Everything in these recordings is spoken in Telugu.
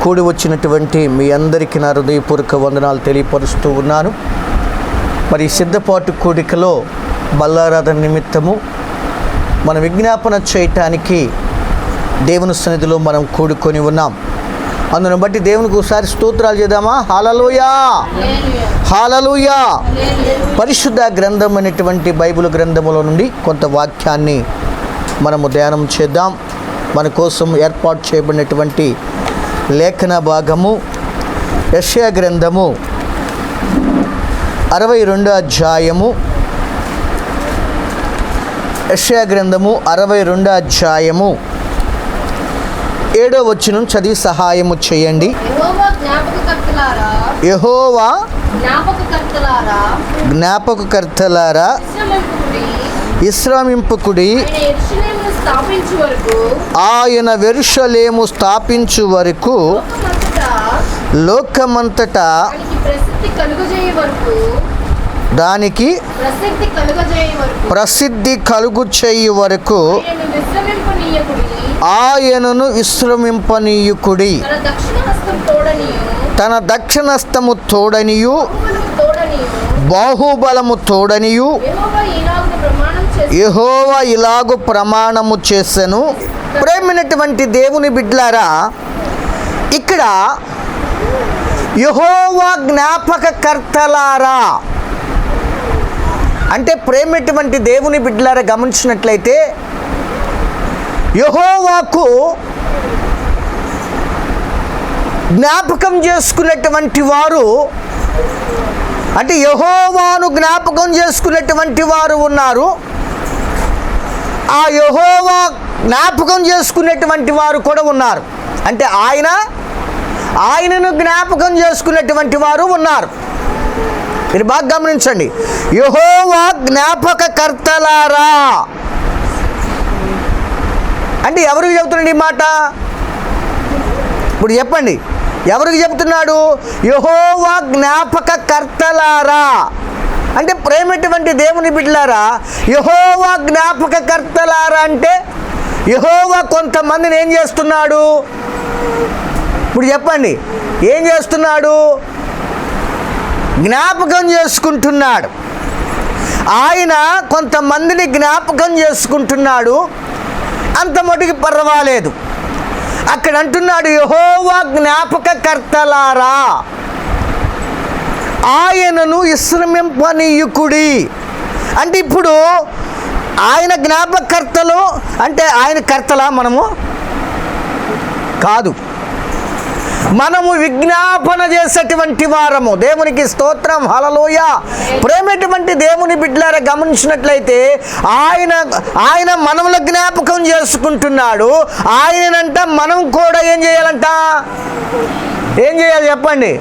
కూడి వచ్చినటువంటి మీ అందరికీ నా హృదయపూర్వక వందనాలు తెలియపరుస్తూ ఉన్నాను. మరి సిద్ధపాటు కూడికలో బల్లారాధన నిమిత్తము మన విజ్ఞాపన చేయటానికి దేవుని సన్నిధిలో మనం కూడుకొని ఉన్నాం. అందును బట్టి దేవునికి ఒకసారి స్తోత్రాలు చేద్దామా? హల్లెలూయా, హల్లెలూయా. పరిశుద్ధ గ్రంథం అనేటువంటి బైబిల్ గ్రంథములో నుండి కొంత వాక్యాన్ని మనము ధ్యానం చేద్దాం. మన కోసం ఏర్పాటు చేయబడినటువంటి లేఖన భాగము యెషయా గ్రంథము 62వ అధ్యాయము. యెషయా గ్రంథము 62వ అధ్యాయము 7వ వచనం చదివి సహాయము చేయండి. యెహోవా జ్ఞాపకకర్తలారా విశ్రమింపుకుడి, ఆయన యెరూషలేము స్థాపించు వరకు లోకమంతటా దానికి ప్రసిద్ధి కలుగు చేయు వరకు ఆయనను విశ్రమింపనీయుకుడి. తన దక్షిణస్తము తోడనియు బాహుబలము తోడనియు యెహోవా ఇలాగు ప్రమాణము చేసెను. ప్రేమైనటువంటి దేవుని బిడ్డలారా, ఇక్కడ యెహోవా జ్ఞాపకకర్తలారా అంటే ప్రేమైనటువంటి దేవుని బిడ్డలారా గమనించినట్లయితే యెహోవాకు జ్ఞాపకం చేసుకున్నటువంటి వారు అంటే యెహోవాను జ్ఞాపకం చేసుకున్నటువంటి వారు ఉన్నారు. ఆ యెహోవా జ్ఞాపకం చేసుకునేటువంటి వారు కూడా ఉన్నారు. అంటే ఆయనను జ్ఞాపకం చేసుకున్నటువంటి వారు ఉన్నారు. మీరు బాగా గమనించండి. యెహోవా జ్ఞాపకకర్తలారా అంటే ఎవరికి చెబుతున్నాడు ఈ మాట? ఇప్పుడు చెప్పండి, ఎవరికి చెబుతున్నాడు? యెహోవా జ్ఞాపకకర్తలారా అంటే ప్రేమైనటువంటి దేవుని బిడ్డలారా, యెహోవా జ్ఞాపకకర్తలారా అంటే యెహోవా కొంతమందిని ఏం చేస్తున్నాడు? ఇప్పుడు చెప్పండి, ఏం చేస్తున్నాడు? జ్ఞాపకం చేసుకుంటున్నాడు. ఆయన కొంతమందిని జ్ఞాపకం చేసుకుంటున్నాడు. అంత మటుకు పర్వాలేదు. అక్కడ అంటున్నాడు యెహోవా జ్ఞాపకకర్తలారా ఆయనను విశ్రమింపనీయుకుడి. అంటే ఇప్పుడు ఆయన జ్ఞాపకకర్తలు అంటే ఆయన కర్తలా? మనము కాదు, మనము విజ్ఞాపన చేసేటువంటి వారము. దేవునికి స్తోత్రం, హల్లెలూయా. ప్రేమైనటువంటి దేవుని బిడ్డలారా గమనించినట్లయితే ఆయన మనముల జ్ఞాపకం చేసుకుంటున్నాడు. ఆయనంట మనం కూడా ఏం చేయాలంట? ఏం చేయాలి చెప్పండి?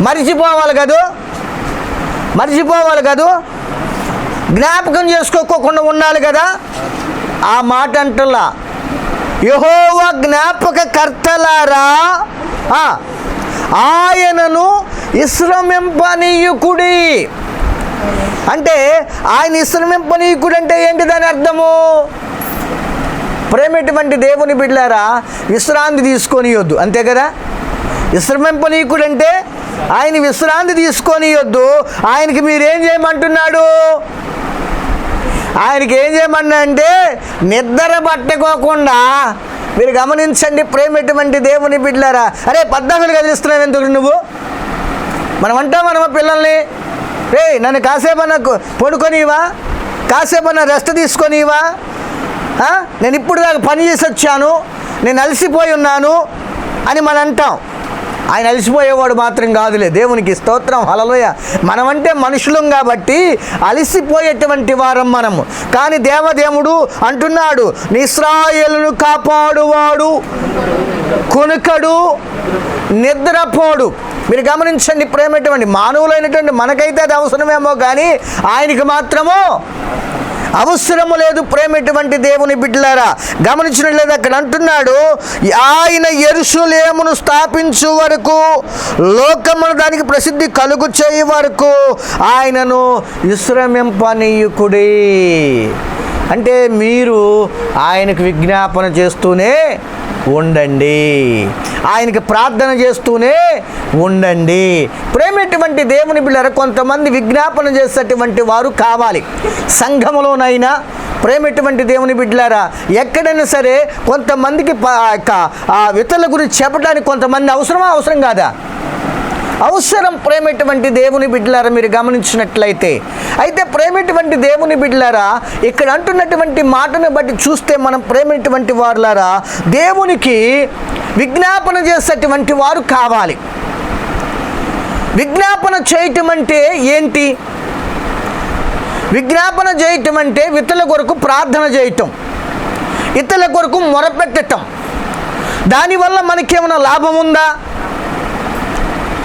మర్చిపోవాలి కదూ. జ్ఞాపకం చేసుకోకుండా ఉండాలి కదా. ఆ మాట అంటున్నా, యెహోవా జ్ఞాపకకర్తలారా ఆయనను విశ్రమింపనీయుకుడి. అంటే ఆయన విశ్రమింపనీయుకుడు అంటే ఏంటి దాని అర్థము? ప్రేమైనటువంటి దేవుని బిడ్డలారా, విశ్రాంతి తీసుకొనియొద్దు, అంతే కదా. విశ్రమింపనీయుకుడు అంటే ఆయన విశ్రాంతి తీసుకొనియొద్దు. ఆయనకి మీరేం చేయమంటున్నాడు? ఆయనకి ఏం చేయమన్నా అంటే నిద్ర పట్టుకోకుండా. మీరు గమనించండి ప్రేమైనటువంటి దేవుని బిడ్డలారా. అరే పద్దాకులు కదిలిస్తున్నావు ఎందుకు నువ్వు? మనం పిల్లల్ని, రే నన్ను కాసేపన్నా పడుకొనివా, కాసేపన్నా రెస్ట్ తీసుకొనివా, నేను ఇప్పుడు దాకా పని చేసి వచ్చాను, నేను అలసిపోయి ఉన్నాను అని మనం అంటాం. ఆయన అలసిపోయేవాడు మాత్రం కాదులే. దేవునికి స్తోత్రం, హల్లెలూయా. మనమంటే మనుషులం కాబట్టి అలసిపోయేటువంటి వారం మనము. కానీ దేవదేవుడు అంటున్నాడు, ఇశ్రాయేలును కాపాడువాడు కునుకడు నిద్రపోడు. మీరు గమనించండి ప్రేమైనటువంటి మానవులైనటువంటి మనకైతే అది అవసరమేమో కానీ ఆయనకి మాత్రము అవసరము లేదు. ప్రేమైనటువంటి దేవుని బిడ్డలారా గమనించినట్లయితే అక్కడ అంటున్నాడు, ఆయన యెరూషలేమును స్థాపించు వరకు, లోకమును దానికి ప్రసిద్ధి కలుగు చేయ వరకు ఆయనను విశ్రమింపనీయుకుడి. అంటే మీరు ఆయనకు విజ్ఞాపన చేస్తూనే ఉండండి. ఆయనకి ప్రార్థన చేస్తూనే ఉండండి. ప్రేమటువంటి దేవుని బిడ్డలారా, కొంతమంది విజ్ఞాపన చేసేటువంటి వారు కావాలి. సంఘములోనైనా ప్రేమటువంటి దేవుని బిడ్డలారా, ఎక్కడైనా సరే కొంతమందికి ఇతరుల గురించి చెప్పడానికి కొంతమంది అవసరం కాదా? అవసరం. ప్రేమటువంటి దేవుని బిడ్డలారా, మీరు గమనించినట్లయితే అయితే ప్రేమటువంటి దేవుని బిడ్డలారా, ఇక్కడ అంటున్నటువంటి మాటను బట్టి చూస్తే మనం ప్రేమటువంటి వారులారా, దేవునికి విజ్ఞాపన చేసేటువంటి వారు కావాలి. విజ్ఞాపన చేయటం అంటే ఏంటి? విజ్ఞాపన చేయటం అంటే ఇతరుల కొరకు ప్రార్థన చేయటం, ఇతరుల కొరకు మొరపెట్టటం. దానివల్ల మనకేమైనా లాభం ఉందా?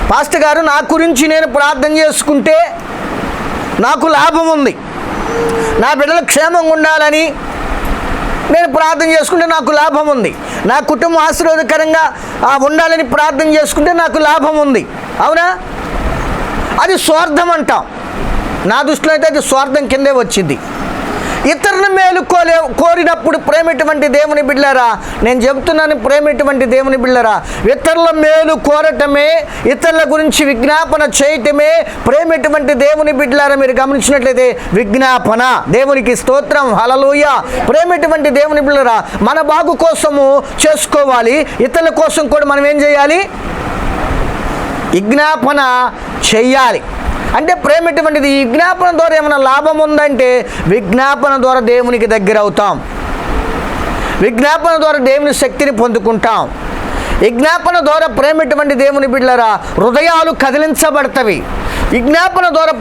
పాస్టర్ గారు, నా గురించి నేను ప్రార్థన చేసుకుంటే నాకు లాభం ఉంది, నా బిడ్డలు క్షేమంగా ఉండాలని నేను ప్రార్థన చేసుకుంటే నాకు లాభం ఉంది, నా కుటుంబం ఆశీర్వాదకరంగా ఉండాలని ప్రార్థన చేసుకుంటే నాకు లాభం ఉంది. అవునా? అది స్వార్థం అంటాం. నా దృష్టిలో అయితే అది స్వార్థం కిందే వచ్చింది. ఇతరుల మేలు కోరినప్పుడు ప్రేమటువంటి దేవుని బిడ్డలారా, నేను చెబుతున్నాను, ప్రేమటువంటి దేవుని బిడ్డలారా, ఇతరుల మేలు కోరటమే, ఇతరుల గురించి విజ్ఞాపన చేయటమే ప్రేమటువంటి దేవుని బిడ్డలారా. మీరు గమనించినట్లయితే విజ్ఞాపన. దేవునికి స్తోత్రం, హల్లెలూయా. ప్రేమటువంటి దేవుని బిడ్డలారా, మన బాగు కోసము చేసుకోవాలి, ఇతరుల కోసం కూడా మనం ఏం చేయాలి? విజ్ఞాపన చెయ్యాలి. అంటే ప్రేమటువంటిది. ఈ విజ్ఞాపన ద్వారా ఏమైనా లాభం ఉందంటే విజ్ఞాపన ద్వారా దేవునికి దగ్గర అవుతాం, విజ్ఞాపన ద్వారా దేవుని శక్తిని పొందుకుంటాం. విజ్ఞాపన ద్వారా ప్రేమటువంటి దేవుని బిడ్డలారా, హృదయాలు కదిలించబడతవి. విజ్ఞాపన ద్వారా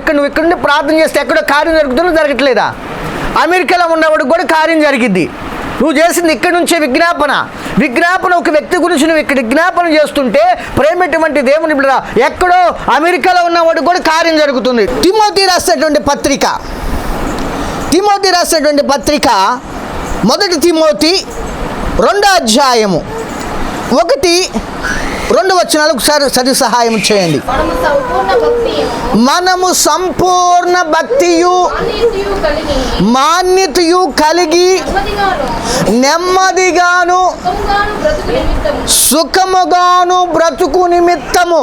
ఇక్కడ నుండి ప్రార్థన చేస్తే ఎక్కడో కార్యం జరుగుతుందో జరగట్లేదా? అమెరికాలో ఉన్నవాడికి కూడా కార్యం జరిగిద్ది. నువ్వు చేసింది ఇక్కడి నుంచే విజ్ఞాపన ఒక వ్యక్తి గురించి నువ్వు ఇక్కడ విజ్ఞాపన చేస్తుంటే ప్రేమటువంటి దేవుని బిడ్డ ఎక్కడో అమెరికాలో ఉన్నవాడు కూడా కార్యం జరుగుతుంది. తిమోతి రాసినటువంటి పత్రిక 1 తిమోతి 2వ అధ్యాయము 1-2 వచనాలకు చదివి సహాయం చేయండి. మనము సంపూర్ణ భక్తియు మాన్యతయు కలిగి నెమ్మదిగాను సుఖముగాను బ్రతుకు నిమిత్తము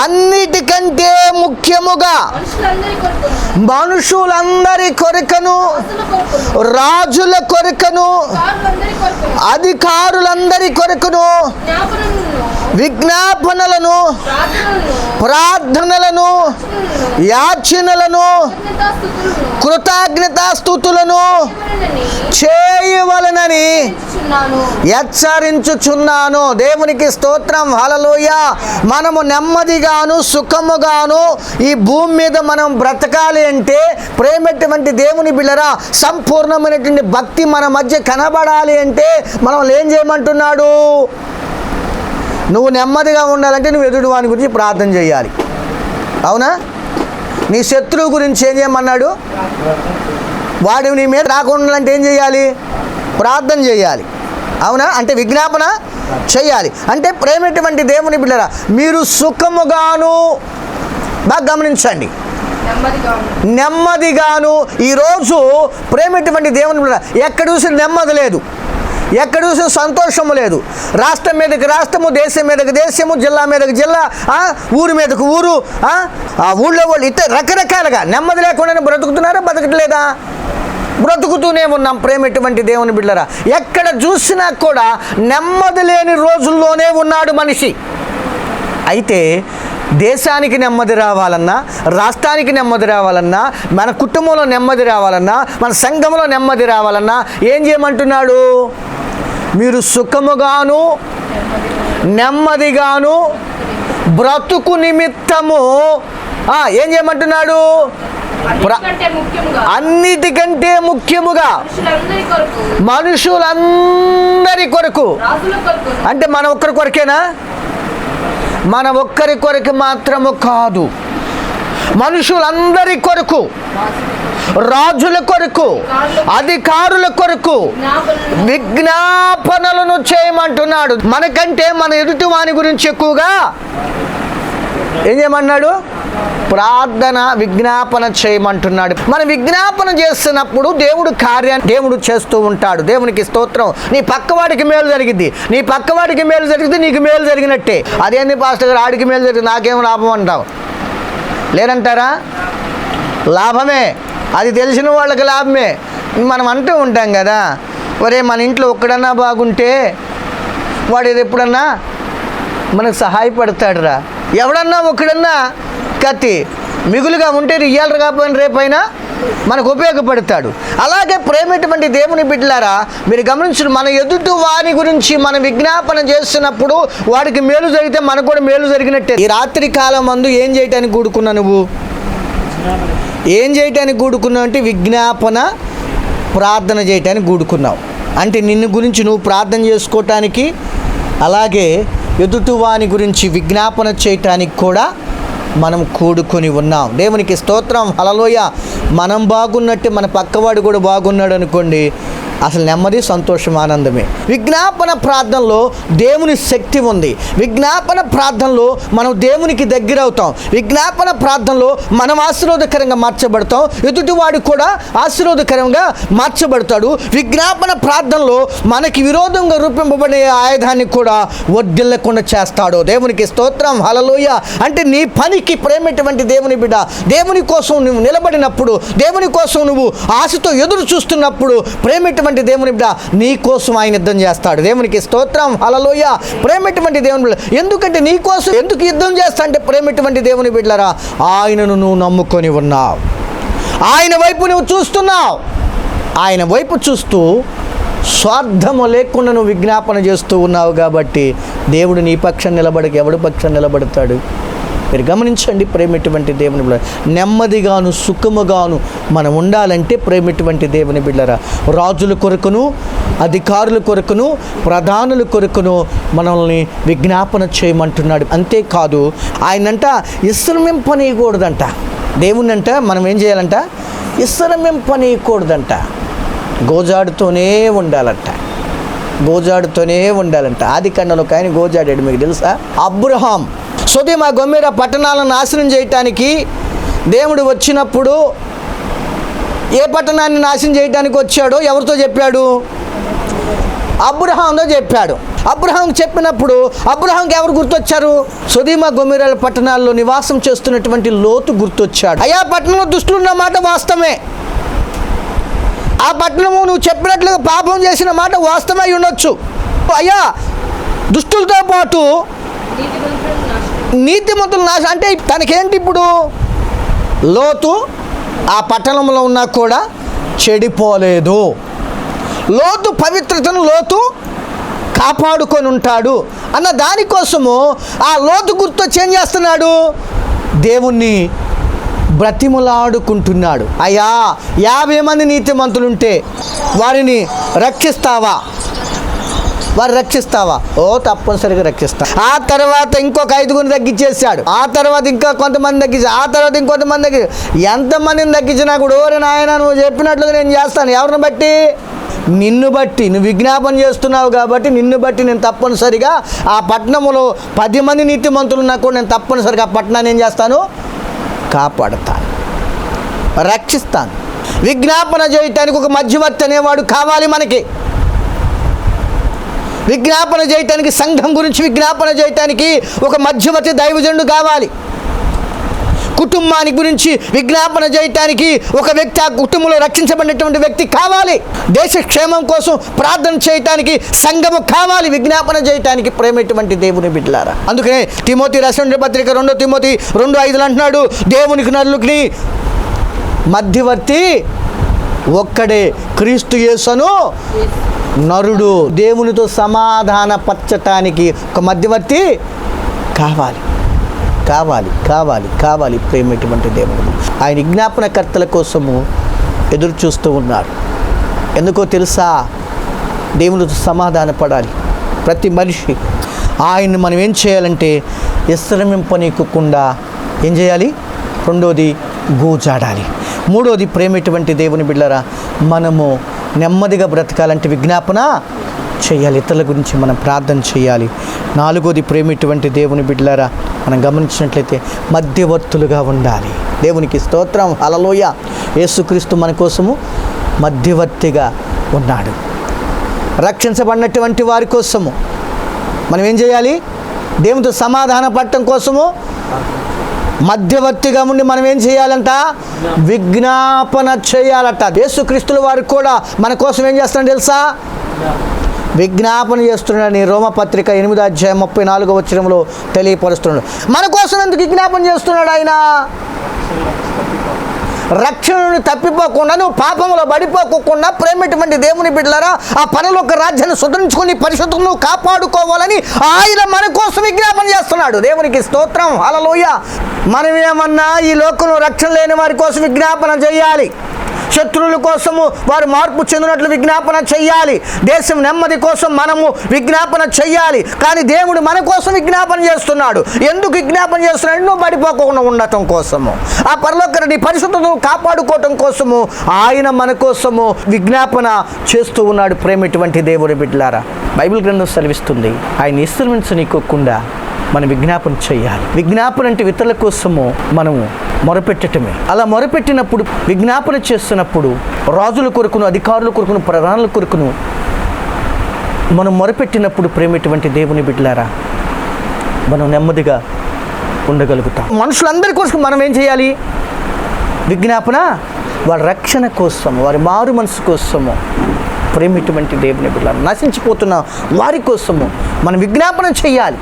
అన్నిటికంటే ముఖ్యముగా మనుషులందరి కొరకను, రాజుల కొరకను, అధికారులందరి కొరకును విజ్ఞాపనలను, ప్రార్థనలను, యాచనలను, కృతజ్ఞతాస్తుతులను చేయవలనని హెచ్చరించుచున్నాను. దేవునికి స్తోత్రం, హల్లెలూయా. మనము నెమ్మదిగాను సుఖముగాను ఈ భూమి మీద మనం బ్రతకాలి అంటే ప్రేమటువంటి దేవుని బిడ్డలారా, సంపూర్ణమైనటువంటి భక్తి మన మధ్య కనబడాలి అంటే మనం ఏం చేయమంటున్నాడు? నువ్వు నెమ్మదిగా ఉండాలంటే నువ్వు ఎదుటి వాని గురించి ప్రార్థన చేయాలి. అవునా? నీ శత్రువు గురించి ఏం చేయమన్నాడు? వాడు నీ మీద రాకుండా అంటే ఏం చేయాలి? ప్రార్థన చేయాలి. అవునా? అంటే విజ్ఞాపన చేయాలి. అంటే ప్రేమటువంటి దేవుని బిడ్డలారా, మీరు సుఖముగాను, బాగా గమనించండి, నెమ్మదిగాను. ఈరోజు ప్రేమటువంటి దేవుని బిడ్డలారా, ఎక్కడ చూసి నెమ్మది లేదు, ఎక్కడ చూసిన సంతోషము లేదు. రాష్ట్రం మీదకి రాష్ట్రము, దేశం మీదకి దేశము, జిల్లా మీదకి జిల్లా, ఊరి మీదకి ఊరు, ఆ ఊళ్ళో వాళ్ళు ఇతర రకరకాలుగా నెమ్మది లేకుండానే బ్రతుకుతున్నారా? బతకట్లేదా? బ్రతుకుతూనే ఉన్నాం. ప్రేమటువంటి దేవుని బిడ్డలారా, ఎక్కడ చూసినా కూడా నెమ్మది లేని రోజుల్లోనే ఉన్నాడు మనిషి. అయితే దేశానికి నెమ్మది రావాలన్నా, రాష్ట్రానికి నెమ్మది రావాలన్నా, మన కుటుంబంలో నెమ్మది రావాలన్నా, మన సంఘంలో నెమ్మది రావాలన్నా ఏం చేయమంటున్నాడు? మీరు సుఖముగాను నెమ్మదిగాను బ్రతుకు నిమిత్తము ఏం చేయమంటున్నాడు? అన్నిటికంటే ముఖ్యముగా మనుషులందరి కొరకు. అంటే మన ఒక్కరి కొరకేనా? మన ఒక్కరి కొరకు మాత్రము కాదు, మనుషులందరి కొరకు, రాజుల కొరకు, అధికారుల కొరకు విజ్ఞాపనలను చేయమంటున్నాడు. మనకంటే మన ఎదుటి వాని గురించి ఎక్కువగా ఏం చేయమన్నాడు? ప్రార్థన విజ్ఞాపన చేయమంటున్నాడు. మనం విజ్ఞాపన చేస్తున్నప్పుడు దేవుడు చేస్తూ ఉంటాడు. దేవునికి స్తోత్రం. నీ పక్కవాడికి మేలు జరిగింది, నీ పక్కవాడికి మేలు జరిగితే నీకు మేలు జరిగినట్టే. అదేంది పాస్టర్ గారు, ఆడికి మేలు జరిగింది నాకేం లాభం అంటావు? లేదంటారా? లాభమే, అది తెలిసిన వాళ్ళకి లాభమే. మనం అంటూ ఉంటాం కదా, ఒరే మన ఇంట్లో ఒక్కడన్నా బాగుంటే వాడు ఎప్పుడన్నా మనకు సహాయపడతాడురా. ఎవడన్నా ఒక్కడన్నా కత్తి మిగులుగా ఉంటే ఇయ్యాలి కాకపోయినా రేపైనా మనకు ఉపయోగపడతాడు. అలాగే ప్రేమటువంటి దేవుని బిడ్డలారా, మీరు గమనించిన మన ఎదుటి వారి గురించి మనం విజ్ఞాపన చేస్తున్నప్పుడు వాడికి మేలు జరిగితే మనకు కూడా మేలు జరిగినట్టే. ఈ రాత్రి కాలం మందు ఏం చేయటానికి కూడుకున్నా? నువ్వు ఏం చేయటానికి కూడుకున్నావు అంటే విజ్ఞాపన ప్రార్థన చేయటానికి కూడుకున్నావు. అంటే నిన్ను గురించి నువ్వు ప్రార్థన చేసుకోవటానికి, అలాగే ఎదుటివాని గురించి విజ్ఞాపన చేయటానికి కూడా మనం కూడుకొని ఉన్నాం. దేవునికి స్తోత్రం. హల్లెలూయా. మనం బాగున్నట్టే మన పక్కవాడు కూడా బాగున్నాడు అనుకోండి, అసలు నెమ్మది, సంతోషం, ఆనందమే. విజ్ఞాపన ప్రార్థనలో దేవుని శక్తి ఉంది. విజ్ఞాపన ప్రార్థనలో మనం దేవునికి దగ్గర అవుతాం. విజ్ఞాపన ప్రార్థనలో మనం ఆశీర్వాదకరంగా మార్చబడతాం, ఎదుటివాడు కూడా ఆశీర్వాదకరంగా మార్చబడతాడు. విజ్ఞాపన ప్రార్థనలో మనకి విరోధంగా రూపింపబడే ఆయుధాన్ని కూడా వర్ధిల్లకుండా చేస్తాడు. దేవునికి స్తోత్రం. హల్లెలూయా. అంటే నీ పనికి ప్రేమటువంటి దేవుని బిడ్డ, దేవుని కోసం నువ్వు నిలబడినప్పుడు, దేవుని కోసం నువ్వు ఆశతో ఎదురు చూస్తున్నప్పుడు, ప్రేమటువంటి దేవుని బిడ్డ నీ కోసం ఆయన యుద్ధం చేస్తాడు. దేవునికి స్తోత్రం. హల్లెలూయా. ప్రేమటువంటి దేవుని బిడ్డ, ఎందుకంటే నీ కోసం ఎందుకు యుద్ధం చేస్తా అంటే, ప్రేమటువంటి దేవుని బిడ్డలారా, ఆయనను నువ్వు నమ్ముకొని ఉన్నావు, ఆయన వైపు నువ్వు చూస్తున్నావు. ఆయన వైపు చూస్తూ స్వార్థము లేకుండా నువ్వు విజ్ఞాపన చేస్తూ ఉన్నావు కాబట్టి దేవుడు నీ పక్షం నిలబడక ఎవడు పక్షం నిలబడతాడు? మీరు గమనించండి. ప్రేమటువంటి దేవుని బిడ్డ, నెమ్మదిగాను సుఖముగాను మనం ఉండాలంటే ప్రేమటువంటి దేవుని బిడ్డరా, రాజుల కొరకును, అధికారుల కొరకును, ప్రధానుల కొరకును మనల్ని విజ్ఞాపన చేయమంటున్నాడు. అంతేకాదు ఆయనంట విశ్రమింపనీయకూడదంట. దేవుణ్ణంట మనం ఏం చేయాలంట? విశ్రమింపనీయకూడదంట. గోజాడుతూనే ఉండాలంట. గోజాడుతూనే ఉండాలంట. ఆదికాండంలో ఒక ఆయన గోజాడాడు, మీకు తెలుసా? అబ్రహాం సొదొమ గొమొర్రా పట్టణాలను నాశనం చేయటానికి దేవుడు వచ్చినప్పుడు ఏ పట్టణాన్ని నాశనం చేయడానికి వచ్చాడో ఎవరితో చెప్పాడు? అబ్రహాంతో చెప్పాడు. అబ్రహాం చెప్పినప్పుడు అబ్రహాంకి ఎవరు గుర్తొచ్చారు? సొదొమ గొమొర్రా పట్టణాల్లో నివాసం చేస్తున్నటువంటి లోతు గుర్తొచ్చాడు. అయ్యా, పట్టణంలో దుష్టులు ఉన్న మాట వాస్తవమే. ఆ పట్టణము నువ్వు చెప్పినట్లుగా పాపం చేసిన మాట వాస్తవమై ఉండొచ్చు. అయ్యా, దుష్టులతో పాటు నీతిమంతులు నాశనం. అంటే తనకేంటి ఇప్పుడు? లోతు ఆ పట్టణంలో ఉన్నా కూడా చెడిపోలేదు. లోతు పవిత్రతను లోతు కాపాడుకొని ఉంటాడు అన్న దానికోసము ఆ లోతు గుర్తొచ్చి ఏం చేస్తున్నాడు? దేవుణ్ణి బ్రతిమలాడుకుంటున్నాడు. అయ్యా, 50 మంది నీతిమంతులుంటే వారిని రక్షిస్తావా? వారు రక్షిస్తావా? ఓ, తప్పనిసరిగా రక్షిస్తా. ఆ తర్వాత ఇంకొక 5గురిని తగ్గించేశాడు. ఆ తర్వాత ఇంకా కొంతమంది తగ్గించాడు. ఆ తర్వాత ఇంకొంతమంది ఎంతమందిని తగ్గించినా కూడా, ఓరే నాయన నువ్వు చెప్పినట్లుగా నేను చేస్తాను. ఎవరిని బట్టి? నిన్ను బట్టి. నువ్వు విజ్ఞాపన చేస్తున్నావు కాబట్టి నిన్ను బట్టి నేను తప్పనిసరిగా ఆ పట్టణంలో 10 మంది నీతిమంతులు ఉన్నా కూడా నేను తప్పనిసరిగా ఆ పట్టణాన్ని ఏం చేస్తాను? కాపాడుతాను, రక్షిస్తాను. విజ్ఞాపన చేయటానికి ఒక మధ్యవర్తి అనేవాడు కావాలి మనకి. విజ్ఞాపన చేయటానికి, సంఘం గురించి విజ్ఞాపన చేయటానికి ఒక మధ్యవర్తి దైవజనుడు కావాలి. కుటుంబానికి గురించి విజ్ఞాపన చేయటానికి ఒక వ్యక్తి, ఆ కుటుంబంలో రక్షించబడినటువంటి వ్యక్తి కావాలి. దేశ క్షేమం కోసం ప్రార్థన చేయటానికి సంఘము కావాలి. విజ్ఞాపన చేయటానికి ప్రేమటువంటి దేవుని బిడ్డలారా. అందుకనే తిమోతి రాసిన పత్రిక 2 తిమోతి 2:5 అంటున్నాడు, దేవునికి నరులకి మధ్యవర్తి ఒక్కడే, క్రీస్తు యేసును నరుడు. దేవునితో సమాధానపరచటానికి ఒక మధ్యవర్తి కావాలి, కావాలి, కావాలి, కావాలి. ప్రేమటువంటి దేవుడు ఆయన విజ్ఞాపనకర్తల కోసము ఎదురు చూస్తూ ఉన్నాడు. ఎందుకో తెలుసా? దేవునితో సమాధానపడాలి ప్రతి మనిషి. ఆయన్ని మనం ఏం చేయాలంటే విశ్రమింపనీయకుండా ఏం చేయాలి? రెండోది గోజాడాలి. మూడోది ప్రేమటువంటి దేవుని బిడ్డలారా, మనము నెమ్మదిగా బ్రతకాలంటే విజ్ఞాపన చేయాలి. ఇతరుల గురించి మనం ప్రార్థన చేయాలి. నాలుగోది ప్రేమటువంటి దేవుని బిడ్డలారా, మనం గమనించినట్లయితే మధ్యవర్తులుగా ఉండాలి. దేవునికి స్తోత్రం, హల్లెలూయా. యేసుక్రీస్తు మన కోసము మధ్యవర్తిగా ఉన్నాడు. రక్షించబడినటువంటి వారి కోసము మనం ఏం చేయాలి? దేవునితో సమాధాన పడటం కోసము మధ్యవర్తిగా ఉండి మనం ఏం చేయాలంట? విజ్ఞాపన చేయాలట. యేసుక్రీస్తుల వారు కూడా మన కోసం ఏం చేస్తున్నాడు తెలుసా? విజ్ఞాపన చేస్తున్నాడని రోమపత్రిక 8:34 తెలియపరుస్తున్నాడు. మన కోసం ఎందుకు విజ్ఞాపన చేస్తున్నాడు ఆయన? రక్షణ నుండి తప్పిపోకుండా, నువ్వు పాపంలో పడిపోకుండా ప్రేమటువంటి దేవుని బిడ్డలారా ఆ పరలోక రాజ్యాన్ని సుధరించుకొని పరిశుద్ధం నువ్వు కాపాడుకోవాలని ఆయన మన కోసం విజ్ఞాపన చేస్తున్నాడు. దేవునికి స్తోత్రం, హల్లెలూయా. మనమేమన్నా ఈ లోకంలో రక్షణ లేని వారి కోసం విజ్ఞాపన చేయాలి. శత్రువుల కోసము వారు మార్పు చెందినట్లు విజ్ఞాపన చెయ్యాలి. దేశం నెమ్మది కోసం మనము విజ్ఞాపన చెయ్యాలి. కానీ దేవుడు మన కోసం విజ్ఞాపన చేస్తున్నాడు. ఎందుకు విజ్ఞాపన చేస్తున్నాడు? నువ్వు పడిపోకుండా ఉండటం కోసము, ఆ పరలోక నీ పరిశుద్ధతను కాపాడుకోవటం కోసము ఆయన మన కోసము విజ్ఞాపన చేస్తూ ఉన్నాడు. ప్రేమటువంటి దేవుని బిడ్డలారా, బైబిల్ గ్రంథం సెలవిస్తుంది, ఆయన ఇన్స్ట్రుమెంట్స్ నీకోకుండా మనం విజ్ఞాపన చేయాలి. విజ్ఞాపన అంటే ఇతరుల కోసము మనము మొరపెట్టటమే. అలా మొరపెట్టినప్పుడు, విజ్ఞాపన చేస్తున్నప్పుడు రాజుల కొరకును, అధికారుల కొరకును, ప్రధానుల కొరకును మనం మొరపెట్టినప్పుడు ప్రేమటువంటి దేవుని బిడ్డలారా మనం నెమ్మదిగా ఉండగలుగుతాం. మనుషులందరి కోసం మనం ఏం చేయాలి? విజ్ఞాపన, వారి రక్షణ కోసం, వారి మారు మనసు కోసము, ప్రేమటువంటి దేవుని బిడ్డలారా నశించిపోతున్న వారి కోసము మనం విజ్ఞాపన చేయాలి.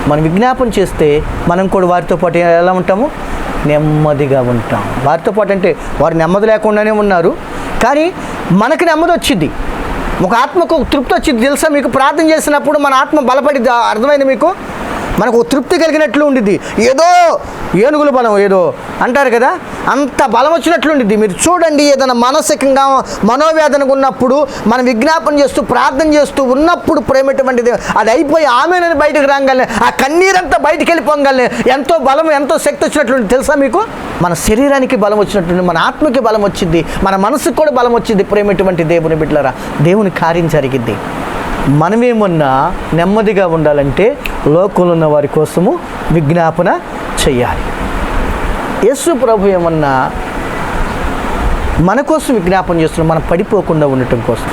మనం విజ్ఞాపన చేస్తే మనం కూడా వారితో పాటు ఎలా ఉంటాము? నెమ్మదిగా ఉంటాం. వారితో పాటు అంటే వారు నెమ్మది లేకుండానే ఉన్నారు, కానీ మనకు నెమ్మది వచ్చింది, ఒక ఆత్మకు తృప్తి వచ్చింది. తెలుసా మీకు? ప్రార్థన చేసినప్పుడు మన ఆత్మ బలపడిద్ది. అర్థమైంది మీకు? మనకు తృప్తి కలిగినట్లు ఉండిద్ది. ఏదో ఏనుగుల బలం ఏదో అంటారు కదా, అంత బలం వచ్చినట్లు ఉండిద్ది. మీరు చూడండి, ఏదైనా మానసికంగా మనోవేదనగా ఉన్నప్పుడు మనం విజ్ఞాపన చేస్తూ ప్రార్థన చేస్తూ ఉన్నప్పుడు ప్రేమటువంటిది అది అయిపోయి ఆమెనని బయటకు రాగానే ఆ కన్నీరంతా బయటికి వెళ్ళిపోగానే ఎంతో బలం, ఎంతో శక్తి వచ్చినట్లుంది. తెలుసా మీకు? మన శరీరానికి బలం వచ్చినట్లుంది, మన ఆత్మకి బలం వచ్చింది, మన మనసుకు కూడా బలం వచ్చింది. ప్రేమటువంటి దేవుని బిడ్డలారా దేవుని కార్యం జరిగిద్ది. మనమేమన్నా నెమ్మదిగా ఉండాలంటే లోకంలో ఉన్న వారి కోసము విజ్ఞాపన చెయ్యాలి. యేసు ప్రభు ఏమన్నా మన కోసం విజ్ఞాపన చేస్తున్నాం, మనం పడిపోకుండా ఉండటం కోసం.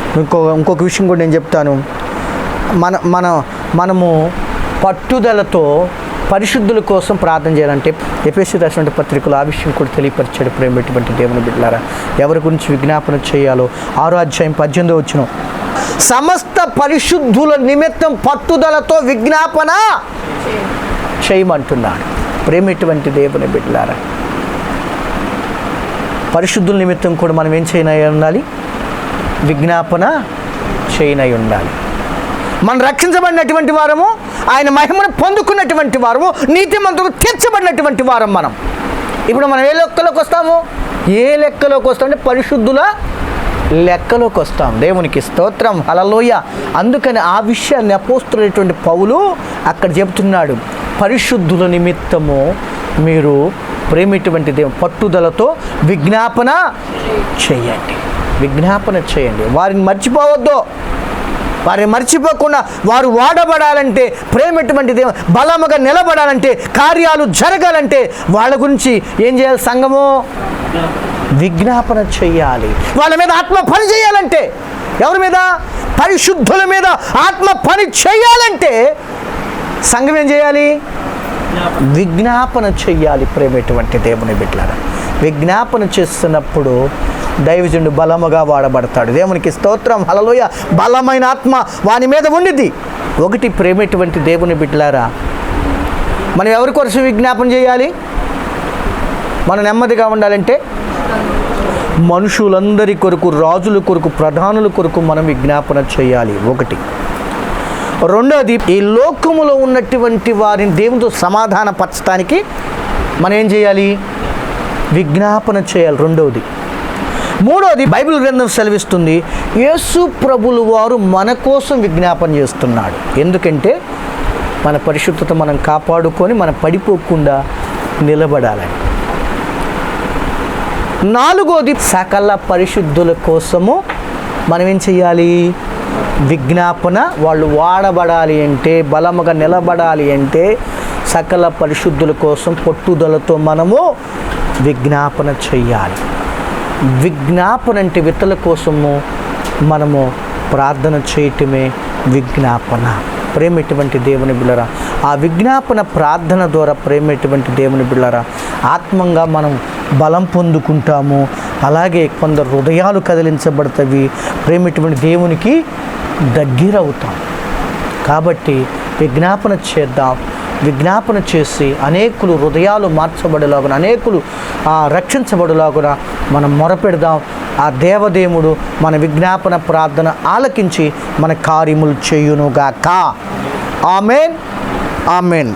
ఇంకొక విషయం కూడా నేను చెప్తాను. మనము పట్టుదలతో పరిశుద్ధుల కోసం ప్రార్థన చేయాలంటే ఎఫెసీ రాసినటువంటి పత్రికలో ఆ విషయం కూడా తెలియపరిచాడు. ప్రేమటువంటి దేవుని బిడ్డలారా ఎవరి గురించి విజ్ఞాపన చేయాలో 6:18 సమస్త పరిశుద్ధుల నిమిత్తం పట్టుదలతో విజ్ఞాపన చేయమంటున్నాడు. ప్రేమటువంటి దేవుని బిడ్డలారా పరిశుద్ధుల నిమిత్తం కూడా మనం ఏం చేయనై ఉండాలి? విజ్ఞాపన చేయనై ఉండాలి. మనం రక్షించబడినటువంటి వారము, ఆయన మహిమను పొందుకున్నటువంటి వారము, నీతిమంతులు తీర్చబడినటువంటి వారం మనం. ఇప్పుడు మనం ఏ లెక్కలోకి వస్తాము? ఏ లెక్కలోకి వస్తామంటే పరిశుద్ధుల లెక్కలోకి వస్తాం. దేవునికి స్తోత్రం, హల్లెలూయా. అందుకని ఆ విషయాన్ని అపోస్తలుడైనటువంటి పౌలు అక్కడ చెబుతున్నాడు. పరిశుద్ధుల నిమిత్తము మీరు ప్రేమటువంటి దేవుని పట్టుదలతో విజ్ఞాపన చేయండి. విజ్ఞాపన చేయండి. వారిని మర్చిపోవద్దు. వారిని మర్చిపోకుండా వారు వాడబడాలంటే, ప్రేమటువంటి దేవుని బలముగా నిలబడాలంటే, కార్యాలు జరగాలంటే వాళ్ళ గురించి ఏం చేయాలి? సంఘము విజ్ఞాపన చెయ్యాలి. వాళ్ళ మీద ఆత్మ పని చేయాలంటే, ఎవరి మీద? పరిశుద్ధుల మీద ఆత్మ పని చేయాలంటే సంఘం ఏం చేయాలి? విజ్ఞాపన చెయ్యాలి. ప్రేమటువంటి దేవుని బిడ్డలారా విజ్ఞాపన చేస్తున్నప్పుడు దైవజనుడు బలముగా వాడబడతాడు. దేవునికి స్తోత్రం, హల్లెలూయా. బలమైన ఆత్మ వాని మీద ఉండిద్ది. ఒకటి ప్రేమటువంటి దేవుని బిడ్డలారా మనం ఎవరి కోసం విజ్ఞాపన చేయాలి? మనం నెమ్మదిగా ఉండాలంటే మనుషులందరి కొరకు, రాజుల కొరకు, ప్రధానుల కొరకు మనం విజ్ఞాపన చేయాలి. ఒకటి. రెండోది, ఈ లోకములో ఉన్నటువంటి వారిని దేవునితో సమాధానపరచడానికి మనం ఏం చేయాలి? విజ్ఞాపన చేయాలి. రెండవది. మూడోది, బైబిల్ గ్రంథం సెలవిస్తుంది, యేసు ప్రభులు వారు మన కోసం విజ్ఞాపన చేస్తున్నాడు. ఎందుకంటే మన పరిశుద్ధత మనం కాపాడుకొని మనం పడిపోకుండా నిలబడాలని. నాలుగోది, సకల పరిశుద్ధుల కోసము మనం ఏం చేయాలి? విజ్ఞాపన. వాళ్ళు వాడబడాలి అంటే, బలముగా నిలబడాలి అంటే, సకల పరిశుద్ధుల కోసం పట్టుదలతో మనము విజ్ఞాపన చెయ్యాలి. విజ్ఞాపన అంటే ఇతరుల కోసము మనము ప్రార్థన చేయటమే విజ్ఞాపన. ప్రేమటువంటి దేవుని బిడ్డలారా, ఆ విజ్ఞాపన ప్రార్థన ద్వారా ప్రేమటువంటి దేవుని బిడ్డలారా ఆత్మంగా మనం బలం పొందుకుంటాము. అలాగే కొందరు హృదయాలు కదిలించబడతాయి, ప్రేమటువంటి దేవునికి దగ్గరవుతాం. కాబట్టి విజ్ఞాపన చేద్దాం. విజ్ఞాపన చేసి అనేకులు హృదయాలు మార్చబడేలాగున, అనేకులు రక్షించబడేలాగున మనం మొరపెడదాం. ఆ దేవదేవుడు మన విజ్ఞాపన ప్రార్థన ఆలకించి మన కార్యములు చేయునుగాక. ఆమేన్, ఆమేన్.